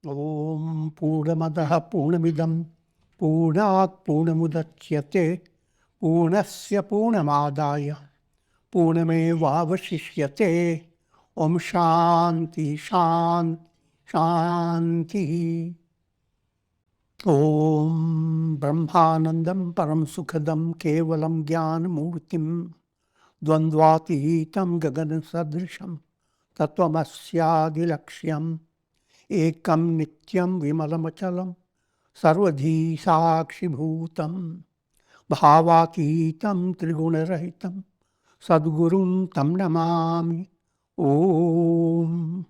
Om Purnamadaha Purnamidam Purnat Purnamudachyate Purnasya Purnamadaya Purnamevavashishyate Om Shanti Shanti Shanti Om Brahmanandam Param Sukhadam Kevalam Jnana Murtim Dvandvatihitam Gagana Sadrisham Tatvamasyadilaksham Ekam Nityam Vimalamachalam Sarvadhi Sakshi Bhutam Bhavatitam Trigunarahitam Sadgurum Tam Namami Om.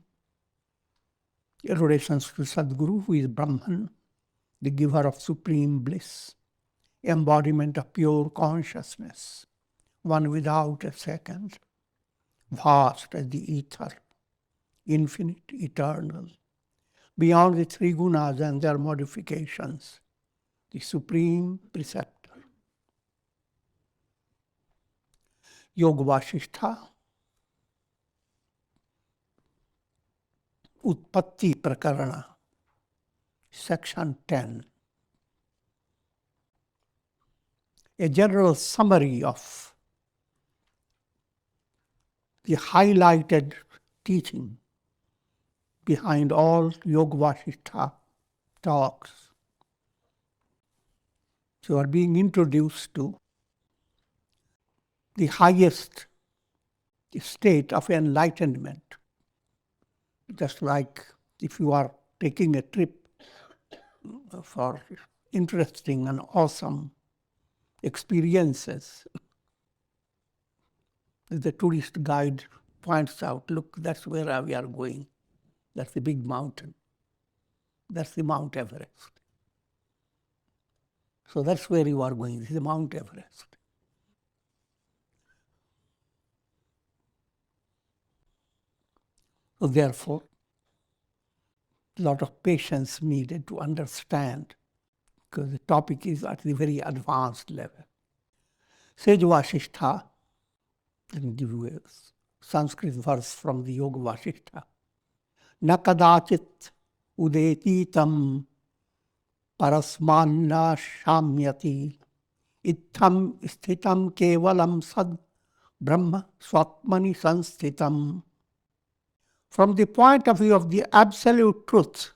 Adorations to Sadguru, who is Brahman, the giver of supreme bliss, embodiment of pure consciousness, one without a second, vast as the ether, infinite, eternal, beyond the three gunas and their modifications, the supreme preceptor. Yoga Vasishtha, Utpatti Prakarana, Section 10. A general summary of the highlighted teaching behind all Yoga Vasishtha talks. So you are being introduced to the highest state of enlightenment. Just like if you are taking a trip for interesting and awesome experiences, the tourist guide points out, look, that's where we are going. That's the big mountain. That's the Mount Everest. So that's where you are going. This is the Mount Everest. So therefore, a lot of patience needed to understand, because the topic is at the very advanced level. Sage Vasishtha, let me give you a Sanskrit verse from the Yoga Vasishtha. Na kadachit udetitam parasmanna shamyati ittham sthitam kevalam sad brahma swatmani sansthitam. From the point of view of the absolute truth,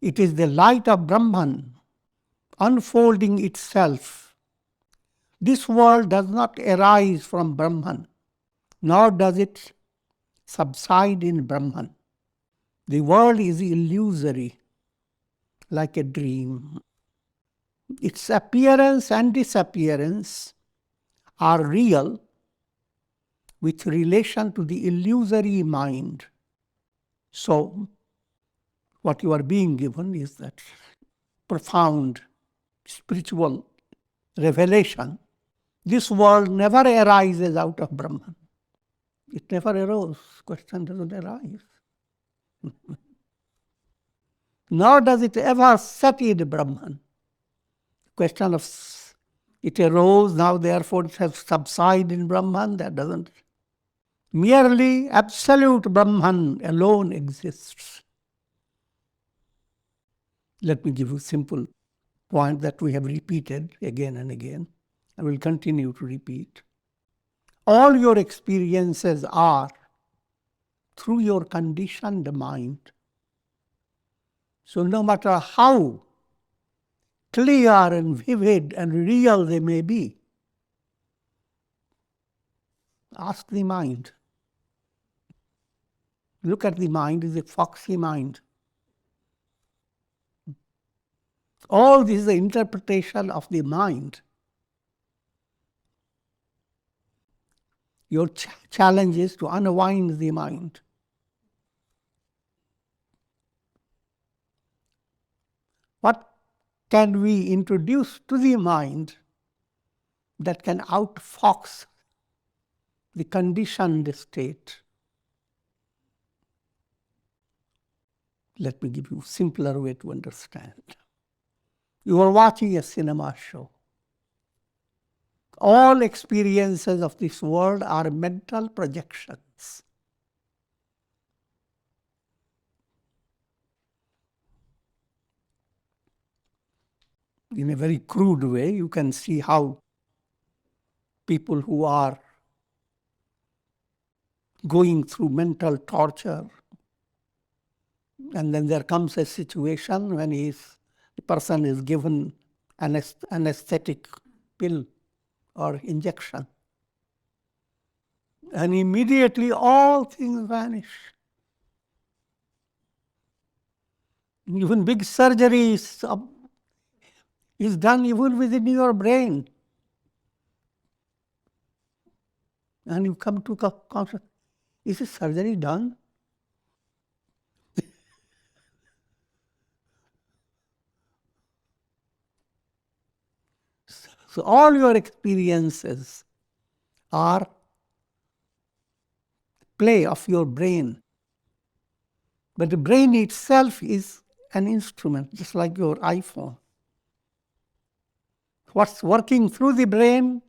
it is the light of Brahman unfolding itself. This world does not arise from Brahman, nor does it subside in Brahman. The world is illusory, like a dream. Its appearance and disappearance are real with relation to the illusory mind. So, what you are being given is that profound spiritual revelation. This world never arises out of Brahman. It never arose. Question doesn't arise. Nor does it ever set in Brahman. Question of it arose, now therefore it has subsided in Brahman, that doesn't. Merely absolute Brahman alone exists. Let me give you a simple point that we have repeated again and again, and will continue to repeat. All your experiences are through your conditioned mind. So no matter how clear and vivid and real they may be, ask the mind. Look at the mind, it's a foxy mind. All this is the interpretation of the mind. Your challenge is to unwind the mind. What can we introduce to the mind that can outfox the conditioned state? Let me give you a simpler way to understand. You are watching a cinema show. All experiences of this world are mental projections. in a very crude way, you can see how people who are going through mental torture, and then there comes a situation when the person is given an anesthetic pill or injection, and immediately all things vanish. Even big surgery is done even within your brain. And you come to consciousness, is this surgery done? So all your experiences are play of your brain. But the brain itself is an instrument, just like your iPhone. What's working through the brain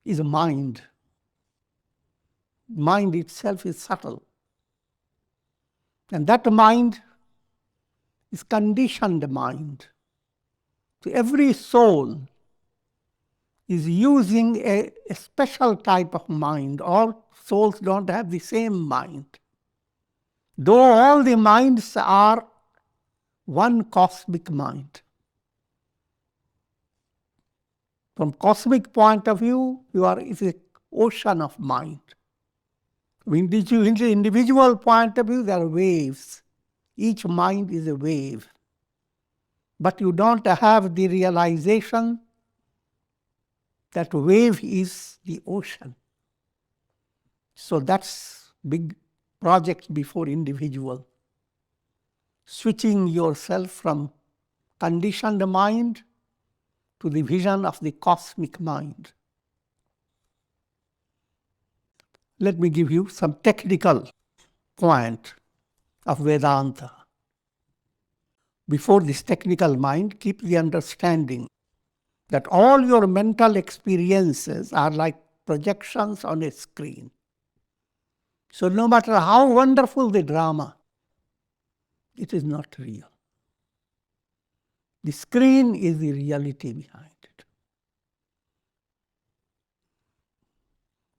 is a mind. Mind itself is subtle. And that mind is conditioned mind. So every soul is using a special type of mind. All souls don't have the same mind. Though all the minds are one cosmic mind. From cosmic point of view, it's an ocean of mind. In the individual point of view, there are waves. Each mind is a wave. But you don't have the realization that wave is the ocean. So that's big project before individual. Switching yourself from conditioned mind to the vision of the cosmic mind. Let me give you some technical point of Vedanta. Before this technical mind, keep the understanding that all your mental experiences are like projections on a screen. So no matter how wonderful the drama, it is not real. The screen is the reality behind it.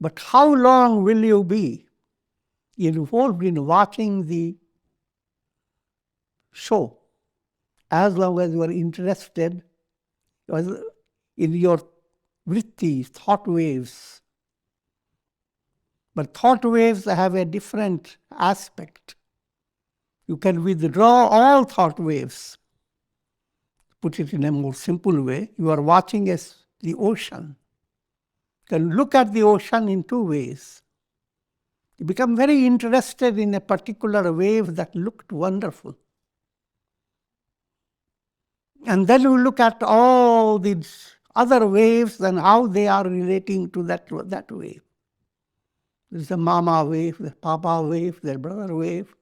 But how long will you be involved in watching the show? As long as you are interested in your vrittis, thought waves. But thought waves have a different aspect. You can withdraw all thought waves. Put it in a more simple way, you are watching the ocean. You can look at the ocean in two ways. You become very interested in a particular wave that looked wonderful. And then you look at all these other waves and how they are relating to that wave. There's a mama wave, the papa wave, the brother wave.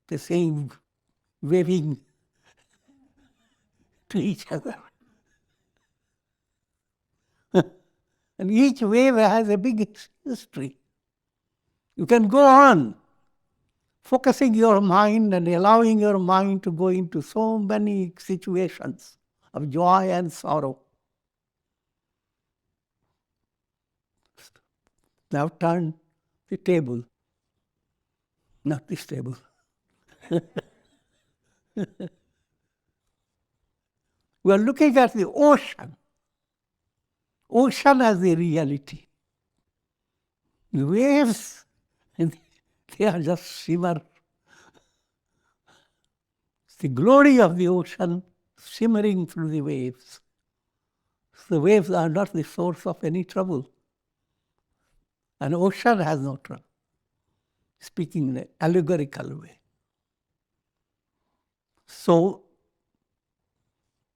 The same waving to each other. And each wave has a big history. You can go on focusing your mind and allowing your mind to go into so many situations of joy and sorrow. Now turn the table, not this table. We are looking at the ocean. Ocean as the reality. The waves, they are just shimmer. It's the glory of the ocean shimmering through the waves. The waves are not the source of any trouble. An ocean has no trouble. Speaking in an allegorical way. So,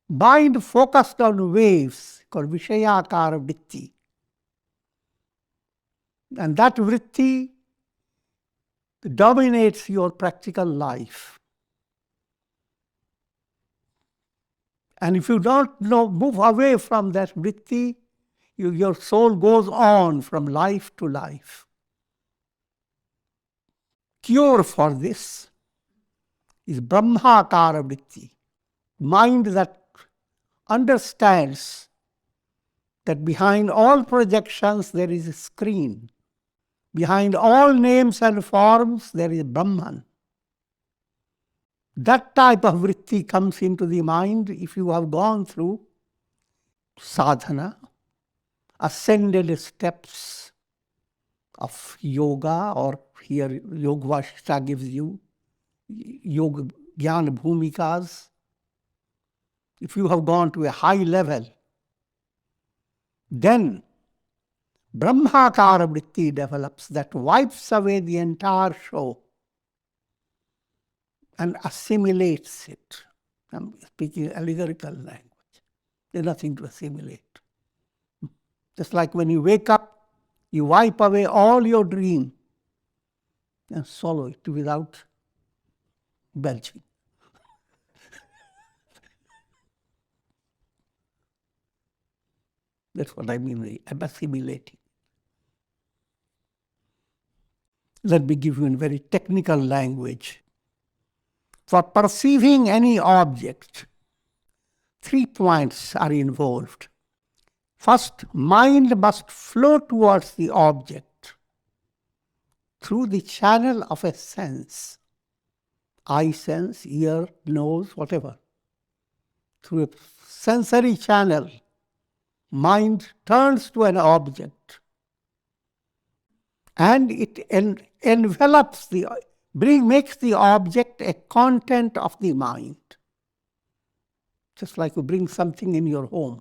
mind focused on waves called Vishayakara Vritti. And that vritti dominates your practical life. And if you don't move away from that vritti, your soul goes on from life to life. Cure for this is Brahmakara Vritti, mind that understands that behind all projections there is a screen. Behind all names and forms there is Brahman. That type of vritti comes into the mind if you have gone through sadhana, ascended steps of yoga, or here Yoga Vasishtha gives you yoga jnana bhumikas. If you have gone to a high level, then Brahmakara vritti develops that wipes away the entire show and assimilates it. I'm speaking allegorical language. There's nothing to assimilate. Just like when you wake up, you wipe away all your dream and swallow it without belching. That's what I mean, I'm assimilating. Let me give you in very technical language. For perceiving any object, 3 points are involved. First, mind must flow towards the object through the channel of a sense. Eye sense, ear, nose, whatever. Through a sensory channel, mind turns to an object. And it envelops makes the object a content of the mind. Just like you bring something in your home,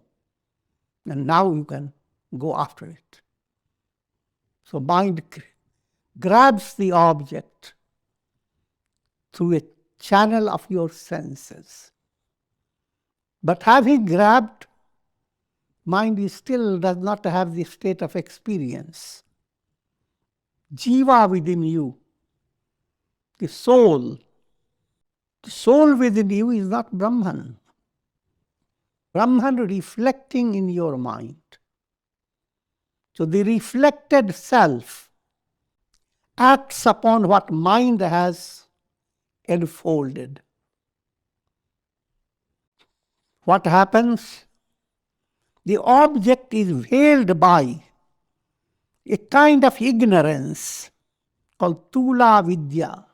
and now you can go after it. So mind grabs the object through a channel of your senses. But having grabbed, mind still does not have the state of experience. Jiva within you, the soul within you is not Brahman. Brahman reflecting in your mind. So the reflected self acts upon what mind has enfolded. What happens? The object is veiled by a kind of ignorance called Tula Vidya.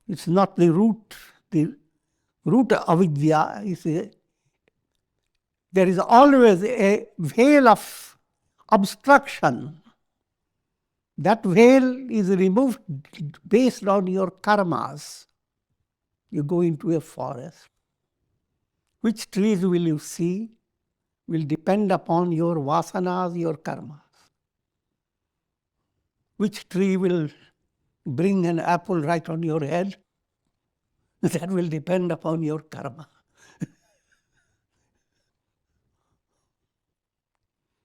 It's not the root. The root of avidya is there is always a veil of obstruction. That veil is removed based on your karmas. You go into a forest. Which trees will you see will depend upon your vasanas, your karmas. Which tree will bring an apple right on your head? That will depend upon your karma.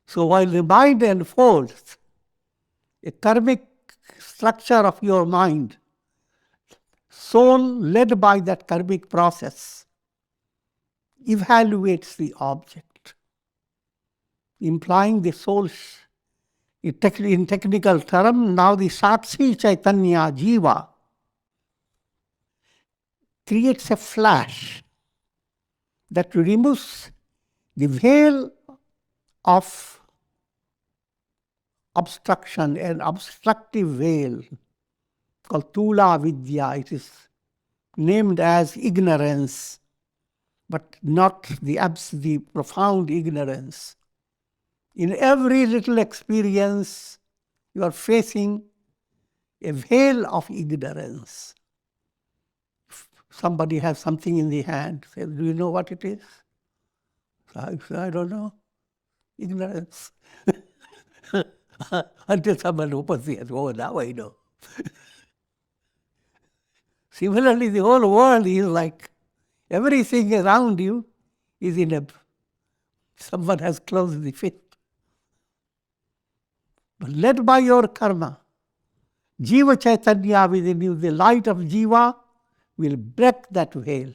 So while the mind unfolds, a karmic structure of your mind, soul led by that karmic process, evaluates the object, implying the soul, in technical term, now the Sakshi Chaitanya Jiva creates a flash that removes the veil of obstruction, an obstructive veil called Tula Vidya. It is named as ignorance, but not the profound ignorance. In every little experience, you are facing a veil of ignorance. If somebody has something in the hand, says, do you know what it is? I say, I don't know. Ignorance. Until someone opens the hand, oh, now I know. Similarly, the whole world is like everything around you is in a, someone has closed the fist. But led by your karma, Jiva Chaitanya within you, the light of Jiva, will break that veil.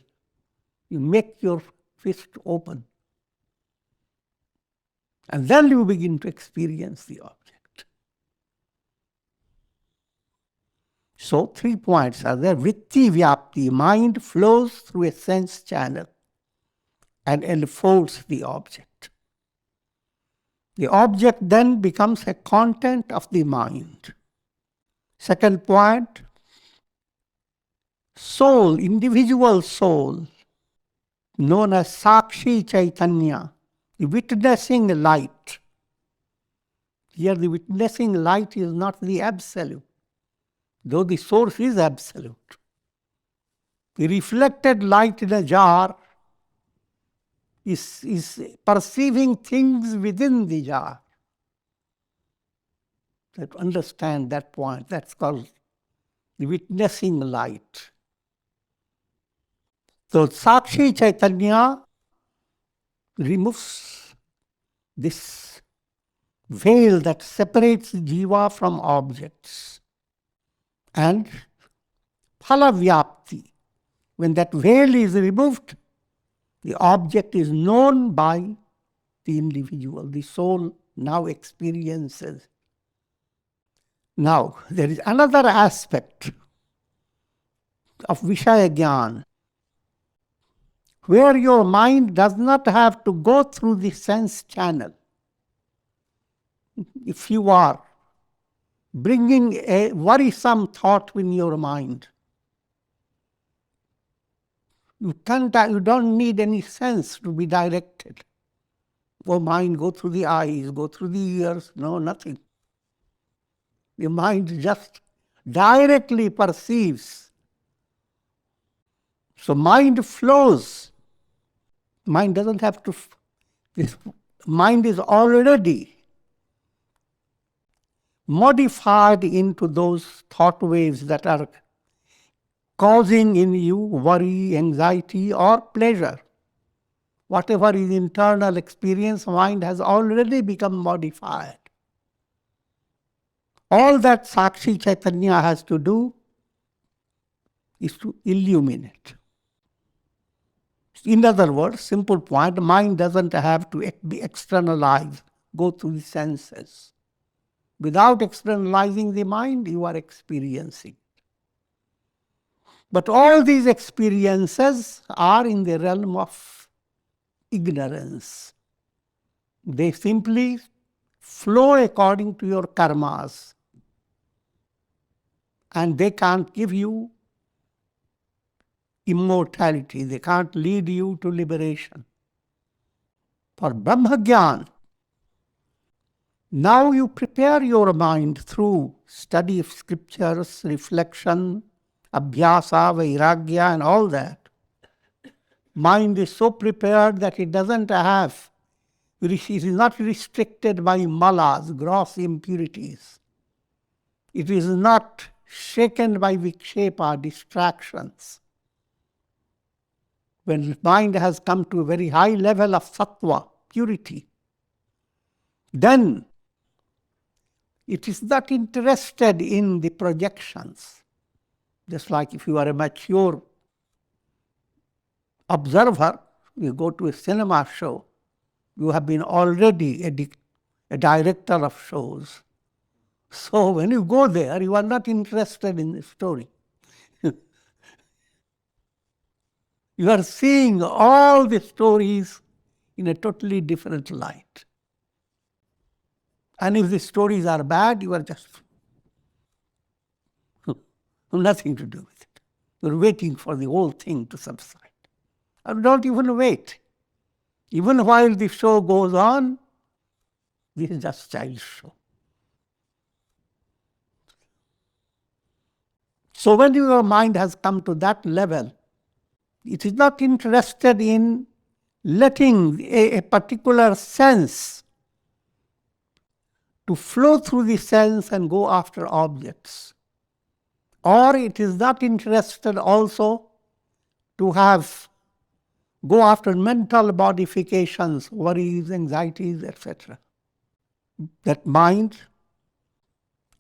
You make your fist open. And then you begin to experience the object. So 3 points are there. Vritti vyapti, mind flows through a sense channel and enfolds the object. The object then becomes a content of the mind. Second point, soul, individual soul, known as Sakshi Chaitanya, the witnessing light. Here the witnessing light is not the absolute, though the source is absolute. The reflected light in a jar is perceiving things within the jar. To understand that point, that's called the witnessing light. So Sakshi Chaitanya removes this veil that separates jiva from objects. And phala vyapti, when that veil is removed, the object is known by the individual. The soul now experiences. Now, there is another aspect of Vishaya Gyan, where your mind does not have to go through the sense channel. If you are bringing a worrisome thought in your mind, you don't need any sense to be directed. Oh, mind, go through the eyes, go through the ears. No, nothing. The mind just directly perceives. So mind flows. Mind doesn't have to. This mind is already modified into those thought waves that are causing in you worry, anxiety, or pleasure. Whatever is internal experience, mind has already become modified. All that Sakshi Chaitanya has to do is to illuminate. In other words, simple point, mind doesn't have to be externalized, go through the senses. Without externalizing the mind, you are experiencing. But all these experiences are in the realm of ignorance. They simply flow according to your karmas. And they can't give you immortality. They can't lead you to liberation. For Brahma Gyan, now you prepare your mind through study of scriptures, reflection, abhyasa, vairagya, and all that. Mind is so prepared that it is not restricted by malas, gross impurities. It is not shaken by vikshepa, distractions. When mind has come to a very high level of sattva, purity, then it is not interested in the projections. Just like if you are a mature observer, you go to a cinema show, you have been already a director of shows. So when you go there, you are not interested in the story. You are seeing all the stories in a totally different light. And if the stories are bad, you are just nothing to do with it. You are waiting for the whole thing to subside. And don't even wait. Even while the show goes on, this is just child's show. So when your mind has come to that level, it is not interested in letting a particular sense to flow through the sense and go after objects. Or it is not interested also to go after mental modifications, worries, anxieties, etc. That mind,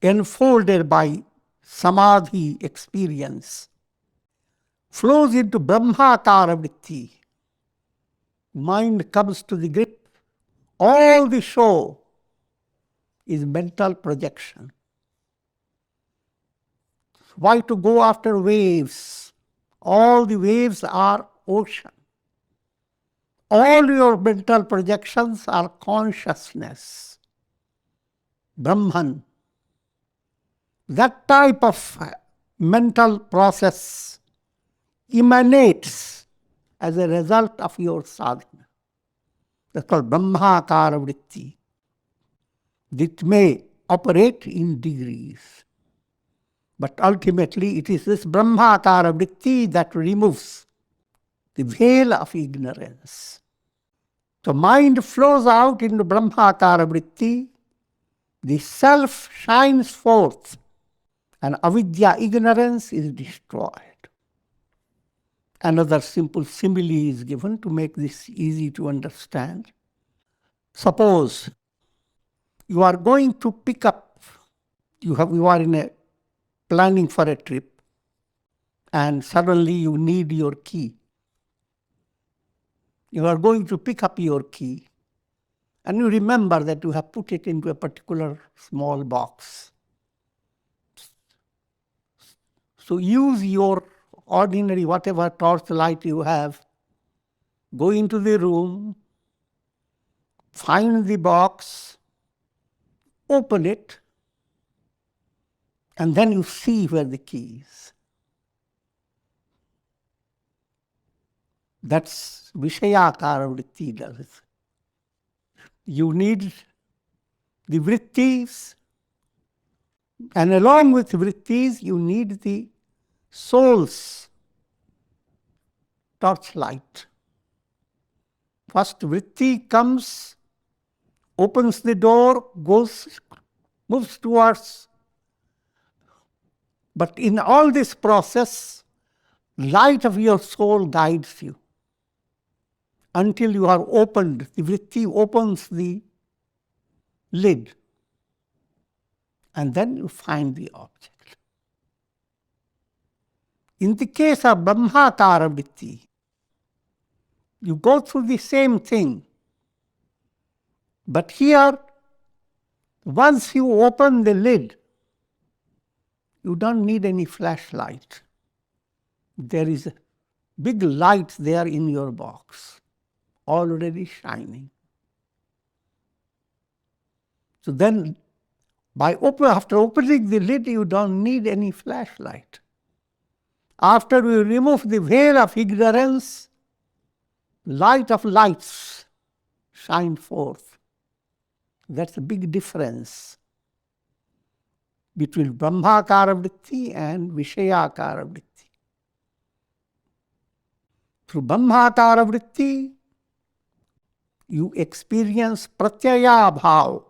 enfolded by samadhi experience, flows into brahmakara vritti. Mind comes to the grip. All the show is mental projection. Why to go after waves? All the waves are ocean. All your mental projections are consciousness, Brahman. That type of mental process emanates as a result of your sadhana. That's called Brahmakara Vritti. It may operate in degrees. But ultimately it is this Brahmakara Vritti that removes the veil of ignorance. So mind flows out into Brahmakara Vritti, the self shines forth, and avidya, ignorance, is destroyed. Another simple simile is given to make this easy to understand. Suppose you are going to pick up, you are in a planning for a trip, and suddenly you need your key. You are going to pick up your key, and you remember that you have put it into a particular small box. So use your ordinary, whatever torchlight you have, go into the room, find the box, open it, and then you see where the key is. That's Vishayakara Vritti does. You need the vrittis, and along with vrittis, you need the soul's torchlight. First vritti comes, opens the door, moves towards. But in all this process, light of your soul guides you until you are opened. The vritti opens the lid, and then you find the object. In the case of Brahmakara Vritti, you go through the same thing. But here, once you open the lid, you don't need any flashlight. There is a big light there in your box, already shining. So then, after opening the lid, you don't need any flashlight. After you remove the veil of ignorance, light of lights shine forth. That's a big difference between Brahmakara Vritti and Vishayakara Vritti. Through Brahmakara Vritti, you experience pratyaya bhav.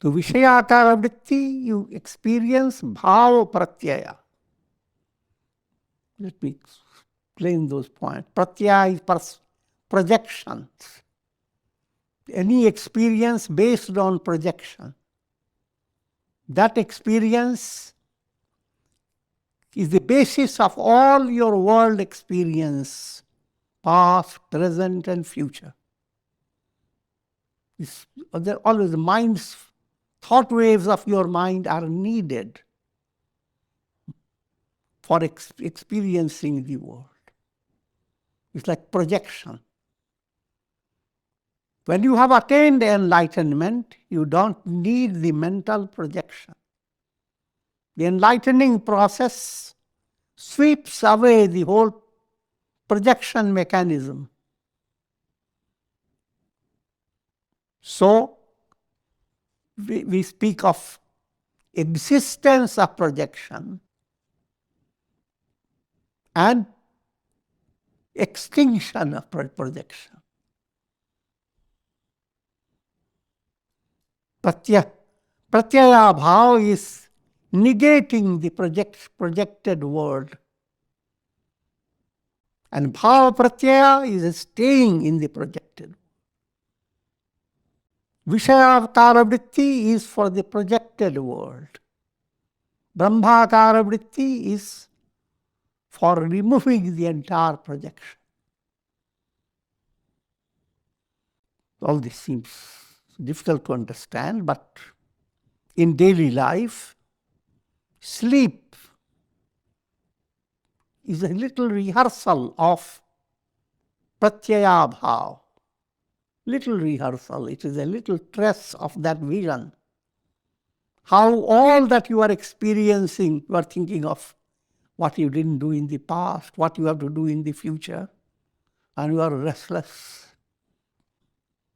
To Vishayakara Vritti, you experience bhav pratyaya. Let me explain those points. Pratyaya is projections. Any experience based on projection. That experience is the basis of all your world experience, past, present, and future. Always minds, thought waves of your mind are needed for experiencing the world. It's like projection. When you have attained enlightenment, you don't need the mental projection. The enlightening process sweeps away the whole projection mechanism. So, we speak of existence of projection and extinction of projection. Pratyaya bhav is negating the projected world. And bhava pratyaya is staying in the projected. Vishayakara Vritti is for the projected world. Brahmakara Vritti is for removing the entire projection. All this seems difficult to understand, but in daily life, sleep is a little rehearsal of pratyaya bhav. Little rehearsal. It is a little trace of that vision. How all that you are experiencing, you are thinking of what you didn't do in the past, what you have to do in the future, and you are restless.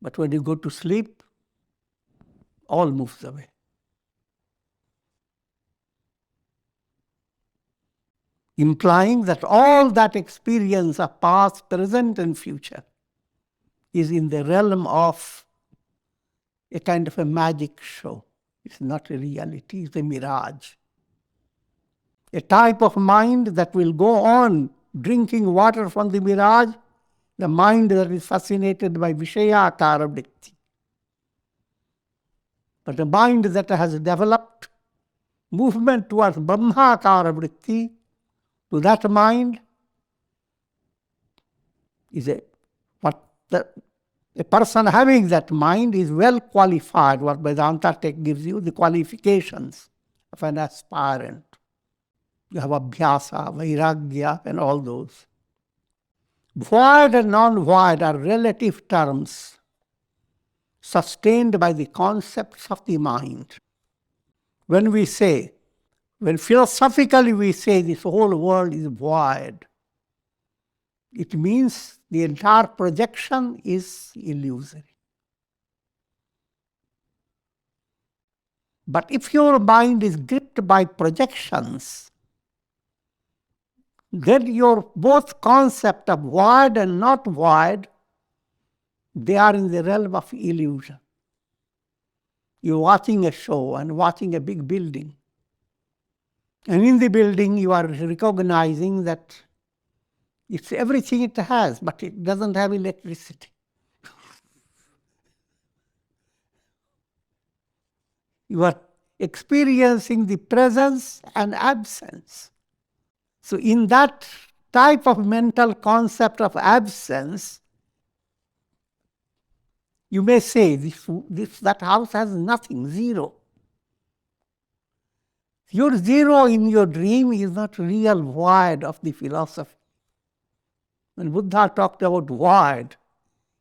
But when you go to sleep, all moves away. Implying that all that experience of past, present, and future is in the realm of a kind of a magic show. It's not a reality, it's a mirage. A type of mind that will go on drinking water from the mirage, the mind that is fascinated by Vishayakara vritti. But a mind that has developed movement towards Brahmakara vritti, to that mind is a person having that mind is well qualified. What Vedanta gives you, the qualifications of an aspirant. You have abhyasa, vairagya, and all those. Void and non-void are relative terms sustained by the concepts of the mind. When philosophically we say this whole world is void, it means the entire projection is illusory. But if your mind is gripped by projections, then your both concept of void and not void, they are in the realm of illusion. You're watching a show and watching a big building. And in the building you are recognizing that it's everything it has, but it doesn't have electricity. You are experiencing the presence and absence. So in that type of mental concept of absence, you may say that house has nothing, zero. Your zero in your dream is not real void of the philosophy. When Buddha talked about void,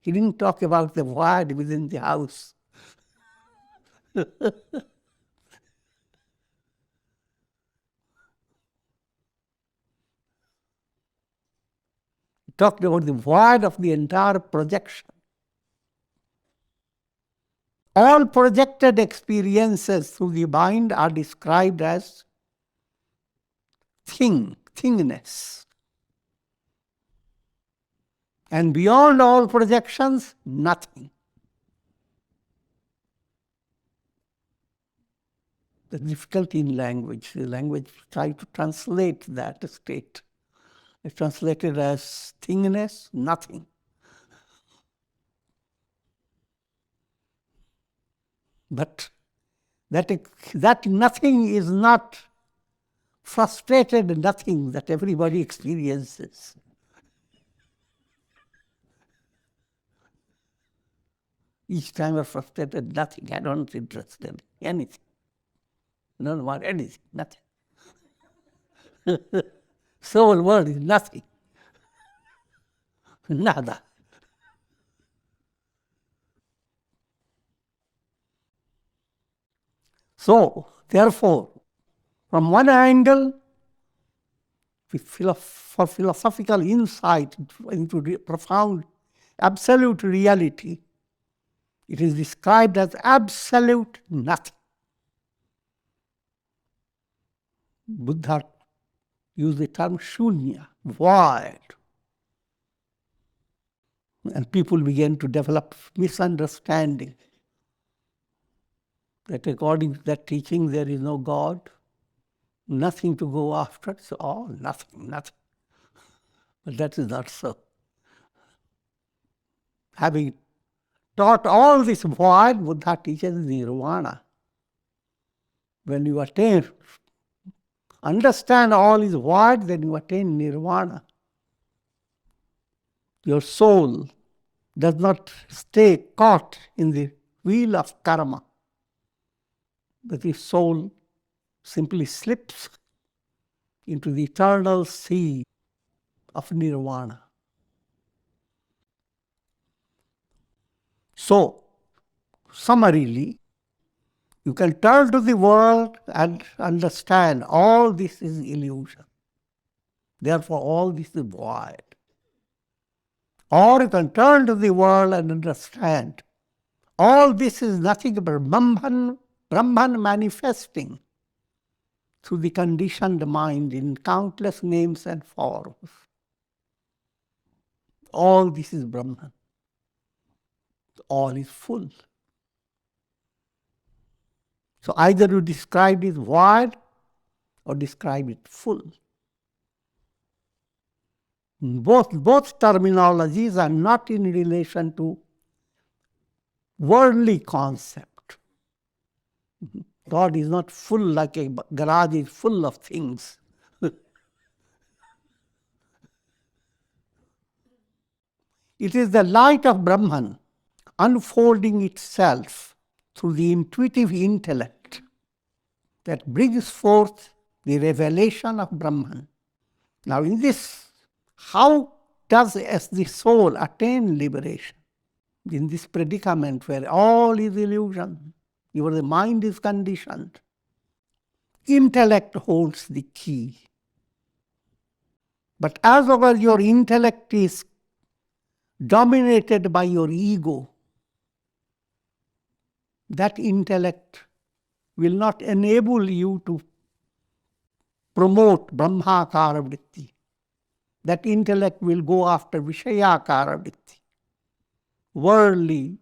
he didn't talk about the void within the house. He talked about the void of the entire projection. All projected experiences through the mind are described as thingness. And beyond all projections, nothing. The difficulty in language. The language tries to translate that state. It's translated as thingness, nothing. But that nothing is not frustrated nothing that everybody experiences. Each time I'm frustrated, nothing. I don't interest in anything. I don't want anything, nothing. Soul world is nothing. Nada. So, therefore, from one angle, for philosophical insight into profound, absolute reality, it is described as absolute nothing. Buddha used the term shunya, void. And people began to develop misunderstanding that according to that teaching there is no God, nothing to go after. So, nothing. But that is not so. Having taught all this void, Buddha teaches nirvana. When you understand all is void, then you attain nirvana. Your soul does not stay caught in the wheel of karma. but the soul simply slips into the eternal sea of nirvana. So, summarily, you can turn to the world and understand all this is illusion. Therefore, all this is void. Or you can turn to the world and understand all this is nothing but Brahman manifesting through the conditioned mind in countless names and forms. All this is Brahman. All is full. So either you describe it void or describe it full. Both terminologies are not in relation to worldly concept. God is not full like a garage is full of things. It is the light of Brahman unfolding itself through the intuitive intellect that brings forth the revelation of Brahman. Now in this, how does the soul attain liberation? In this predicament where all is illusion, your mind is conditioned, intellect holds the key. But as long as your intellect is dominated by your ego, that intellect will not enable you to promote Brahmakara Vritti. That intellect will go after Vishayakara Vritti, worldly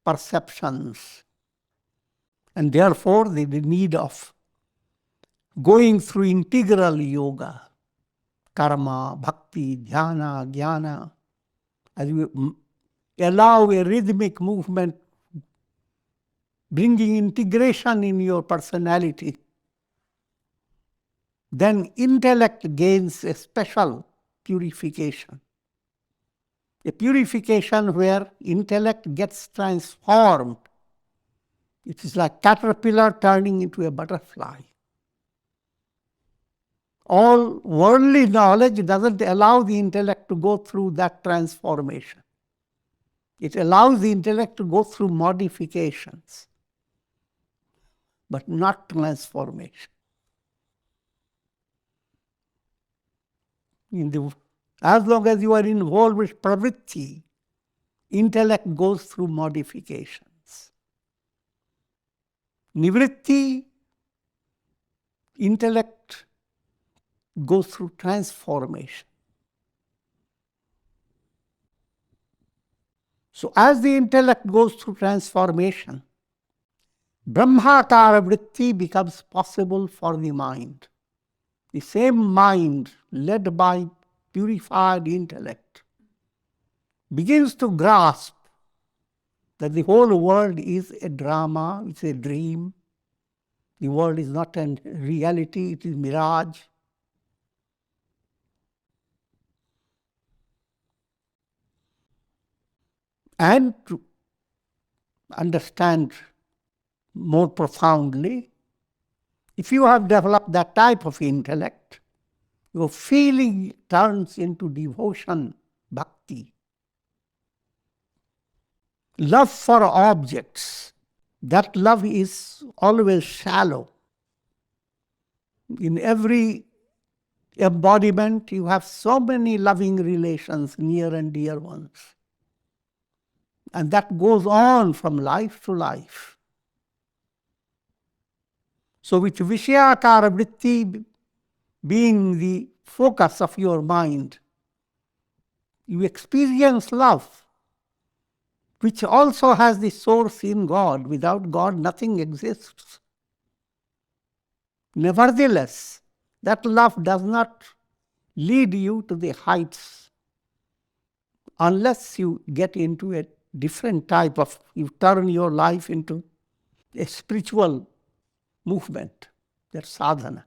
perceptions. And therefore, the need of going through integral yoga, karma, bhakti, dhyana, jnana, as you allow a rhythmic movement, bringing integration in your personality, then intellect gains a special purification. A purification where intellect gets transformed. It is like caterpillar turning into a butterfly. All worldly knowledge doesn't allow the intellect to go through that transformation. It allows the intellect to go through modifications, but not transformation. As long as you are involved with pravritti, intellect goes through modifications. Nivritti, intellect goes through transformation. So as the intellect goes through transformation, Brahmakara Vritti becomes possible for the mind. The same mind, led by purified intellect, begins to grasp that the whole world is a drama, it's a dream. The world is not a reality, it is mirage. And to understand more profoundly, if you have developed that type of intellect, your feeling turns into devotion, bhakti. Love for objects, that love is always shallow. In every embodiment, you have so many loving relations, near and dear ones. And that goes on from life to life. So with Vishayakara Vritti being the focus of your mind, you experience love, which also has the source in God. Without God, nothing exists. Nevertheless, that love does not lead you to the heights unless you get into a different type of, you turn your life into a spiritual movement, that's sadhana.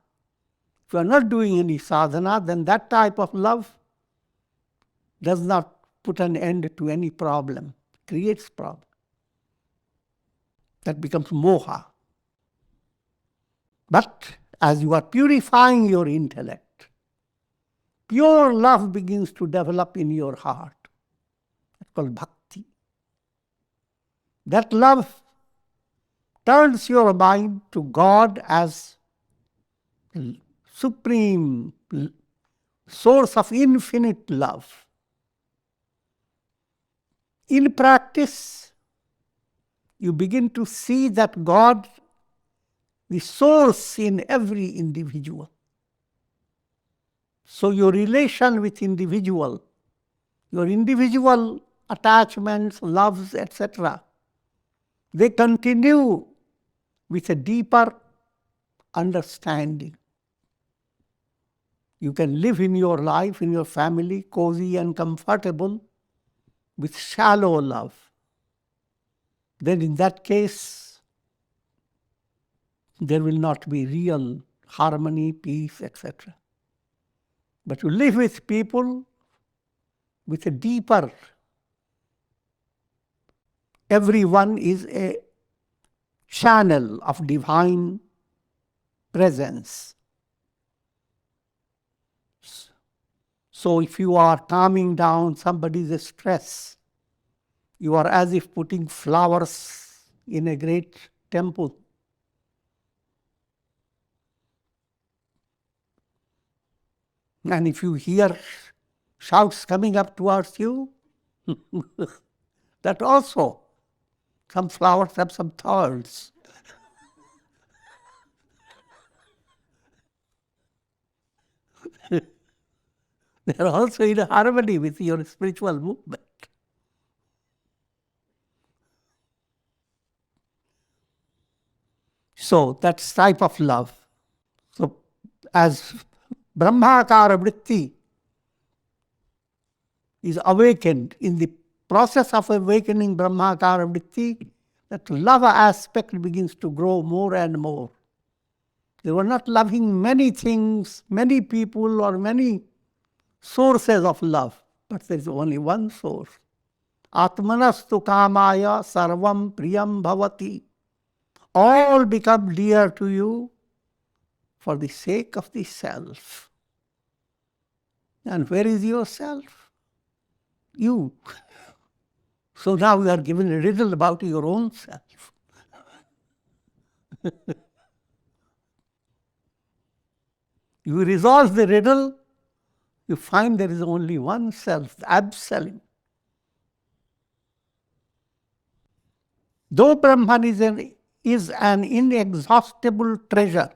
If you are not doing any sadhana, then that type of love does not put an end to any problem, creates problem. That becomes moha. But as you are purifying your intellect, pure love begins to develop in your heart. That's called bhakti. That love turns your mind to God as supreme source of infinite love. In practice, you begin to see that God, the source in every individual. So your relation with individual, your individual attachments, loves, etc., they continue with a deeper understanding. You can live in your life, in your family, cozy and comfortable, with shallow love. Then in that case, there will not be real harmony, peace, etc. But you live with people with a deeper, everyone is a channel of divine presence. So if you are calming down somebody's stress, you are as if putting flowers in a great temple. And if you hear shouts coming up towards you, that also, some flowers have some thorns. They are also in harmony with your spiritual movement. So that's type of love. So as Brahmakara Vritti is awakened, in the process of awakening Brahmakara Vritti, that love aspect begins to grow more and more. They were not loving many things, many people, or many sources of love, but there is only one source. Atmanastu kamaya sarvam priyam bhavati. All become dear to you for the sake of the self. And where is your self? You. So now you are given a riddle about your own self. You resolve the riddle, you find there is only one self, the absolute. Though Brahman is an inexhaustible treasure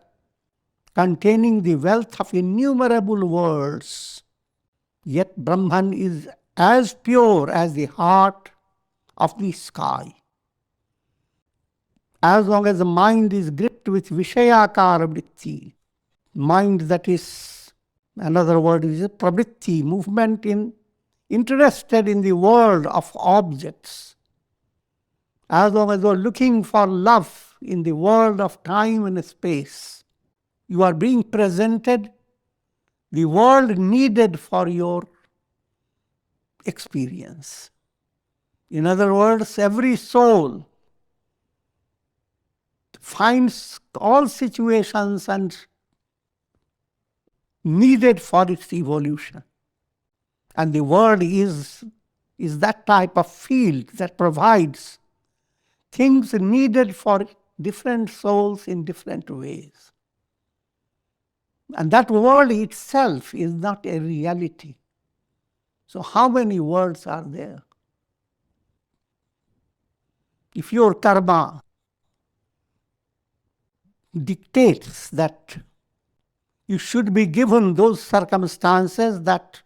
containing the wealth of innumerable worlds, yet Brahman is as pure as the heart of the sky. As long as the mind is gripped with Vishayakara Vritti, mind that is, another word is pravritti, movement interested in the world of objects. As long as you are looking for love in the world of time and space, you are being presented the world needed for your experience. In other words, every soul finds all situations and needed for its evolution. And the world is that type of field that provides things needed for different souls in different ways. And that world itself is not a reality. So how many worlds are there? If your karma dictates that you should be given those circumstances that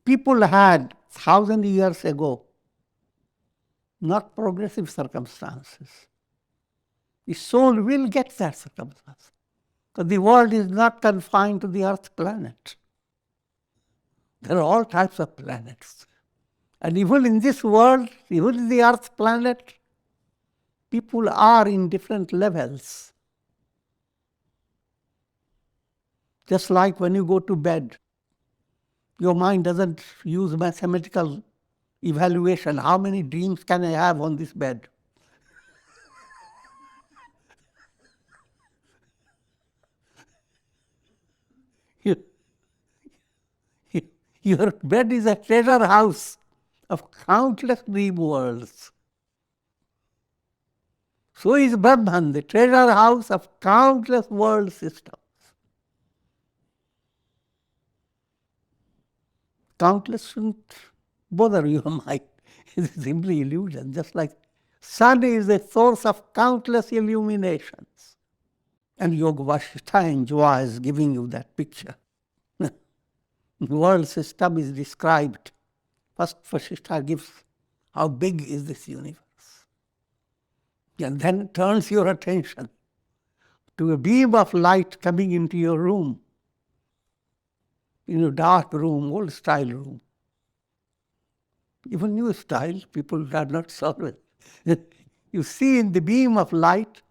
people had 1,000 years ago, not progressive circumstances, the soul will get that circumstance. Because the world is not confined to the Earth planet. There are all types of planets. And even in this world, even in the Earth planet, people are in different levels. Just like when you go to bed, your mind doesn't use mathematical evaluation. How many dreams can I have on this bed? Your bed is a treasure house of countless dream worlds. So is Brahman, the treasure house of countless world systems. Countless shouldn't bother your mind. It's simply illusion, just like sun is the source of countless illuminations. And Yoga Vasishtha enjoys giving you that picture. The world system is described. First Vasishtha gives how big is this universe. And then turns your attention to a beam of light coming into your room, in a dark room, old style room. Even new style, people are not solvent. You see in the beam of light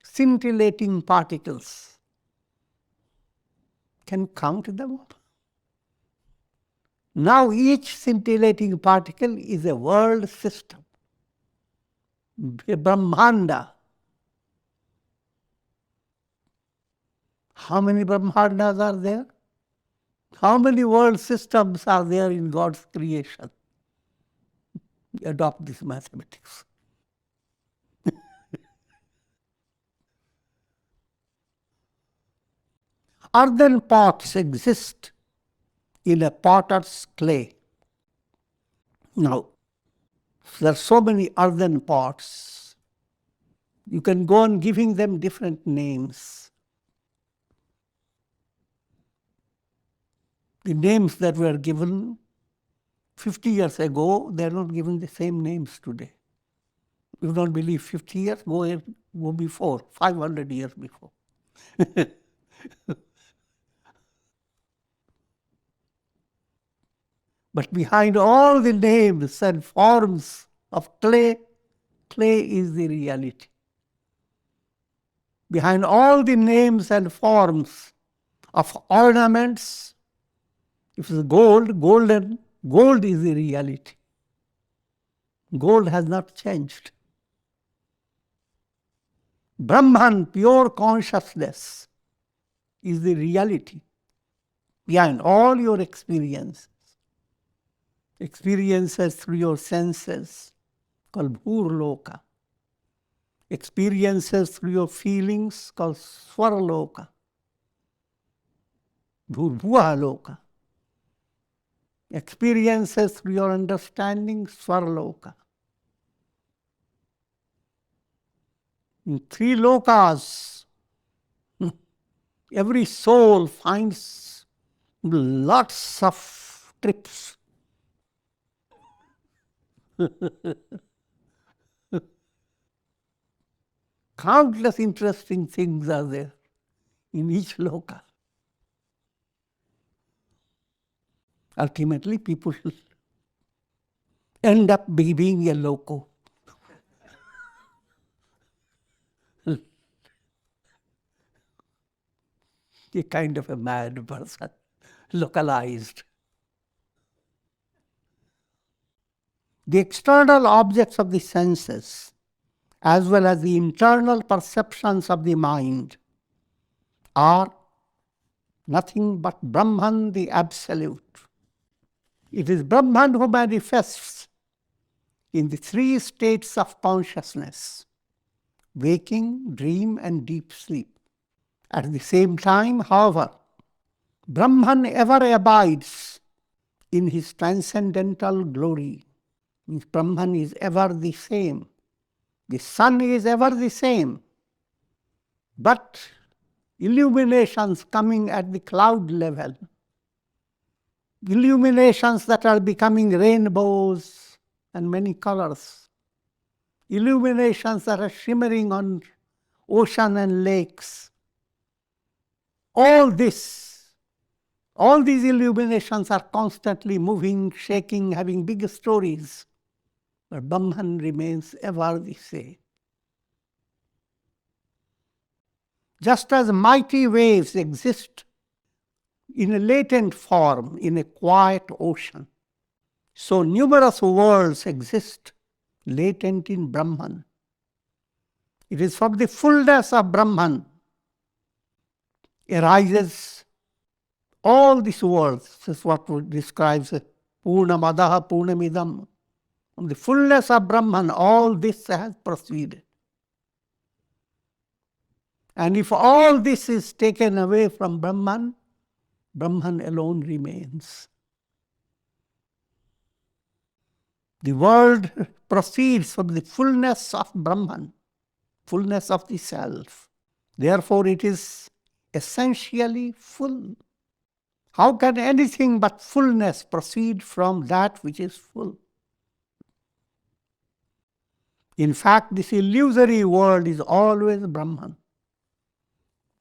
scintillating particles. Can you count them up? Now each scintillating particle is a world system, a Brahmanda. How many Brahmandas are there? How many world systems are there in God's creation? Adopt this mathematics. Earthen pots exist in a potter's clay. Now, there are so many earthen pots. You can go on giving them different names. The names that were given 50 years ago, they are not given the same names today. You don't believe 50 years? Go before, 500 years before. But behind all the names and forms of clay, clay is the reality. Behind all the names and forms of ornaments, if it's gold, golden, gold is the reality. Gold has not changed. Brahman, pure consciousness, is the reality behind all your experiences. Experiences through your senses, called Bhurloka. Experiences through your feelings, called Swaraloka. Bhurvahaloka. Experiences through your understanding, Swaraloka. In three lokas, every soul finds lots of trips. Countless interesting things are there in each loka. Ultimately, people end up being a loco. A kind of a mad person, localized. The external objects of the senses, as well as the internal perceptions of the mind, are nothing but Brahman, the Absolute. It is Brahman who manifests in the three states of consciousness: waking, dream, and deep sleep. At the same time, however, Brahman ever abides in his transcendental glory. Means Brahman is ever the same. The sun is ever the same. But illuminations coming at the cloud level, illuminations that are becoming rainbows and many colors, illuminations that are shimmering on ocean and lakes, all these illuminations are constantly moving, shaking, having big stories. But Brahman remains ever the same. Just as mighty waves exist in a latent form in a quiet ocean, so numerous worlds exist latent in Brahman. It is from the fullness of Brahman arises All this world, this is what describes Purnamadaha Purnamidam. From the fullness of Brahman, all this has proceeded. And if all this is taken away from Brahman, Brahman alone remains. The world proceeds from the fullness of Brahman, fullness of the self. Therefore, it is essentially full. How can anything but fullness proceed from that which is full? In fact, this illusory world is always Brahman.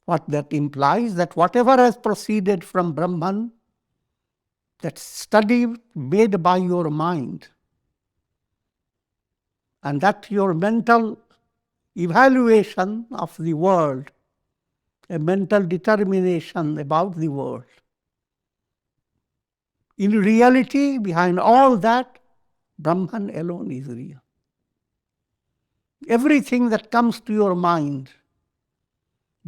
What that implies, that whatever has proceeded from Brahman, that study made by your mind, and that your mental evaluation of the world, a mental determination about the world. In reality, behind all that, Brahman alone is real. Everything that comes to your mind,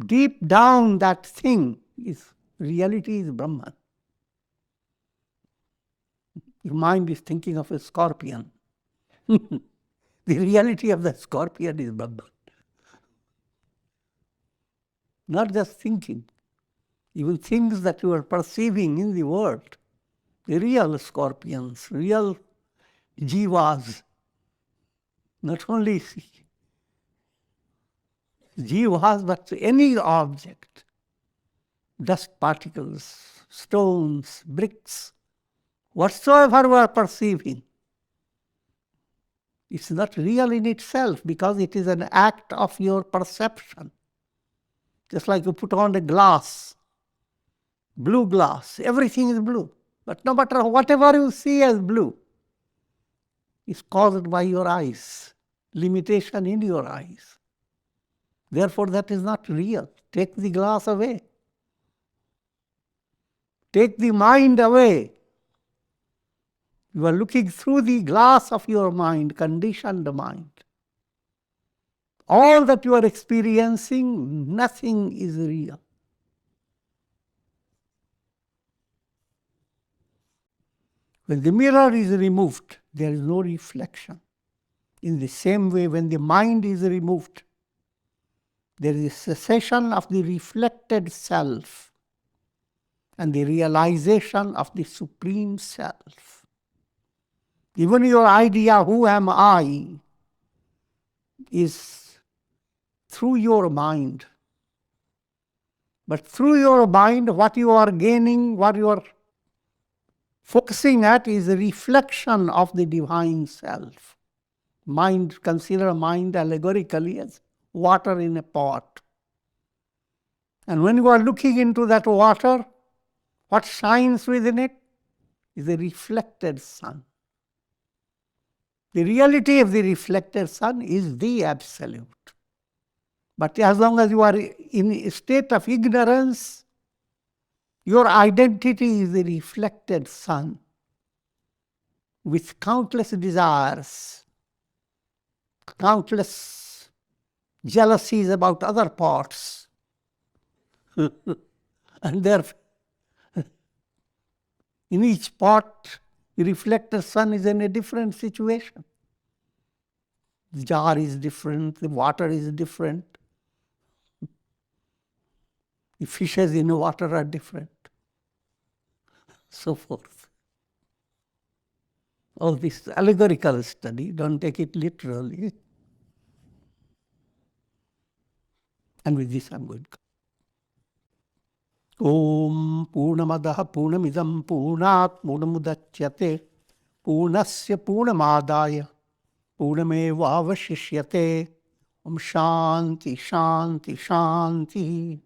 deep down that thing is, reality is Brahman. Your mind is thinking of a scorpion. The reality of the scorpion is Brahman. Not just thinking, even things that you are perceiving in the world, the real scorpions, real jivas, not only jivas, but any object, dust particles, stones, bricks, whatsoever we are perceiving, it's not real in itself because it is an act of your perception. Just like you put on a glass, blue glass, everything is blue. But no matter whatever you see as blue, is caused by your eyes, limitation in your eyes. Therefore, that is not real. Take the glass away. Take the mind away. You are looking through the glass of your mind, conditioned mind. All that you are experiencing, nothing is real. When the mirror is removed, there is no reflection. In the same way, when the mind is removed, there is a cessation of the reflected self and the realization of the Supreme Self. Even your idea, who am I, is through your mind. But through your mind, what you are gaining, what you are focusing at is a reflection of the Divine Self. Mind, consider mind allegorically as water in a pot. And when you are looking into that water, what shines within it is a reflected sun. The reality of the reflected sun is the absolute. But as long as you are in a state of ignorance, your identity is the reflected sun with countless desires, countless jealousies about other parts. And therefore, in each pot, the reflected sun is in a different situation. The jar is different, the water is different. The fishes in the water are different. So forth. All this allegorical study, don't take it literally. And with this I'm going to Om Purnamadaha Purnamidam Purnat Purnamudachyate Purnasya Purnamadaya Purnameva Avashishyate Om Shanti Shanti Shanti.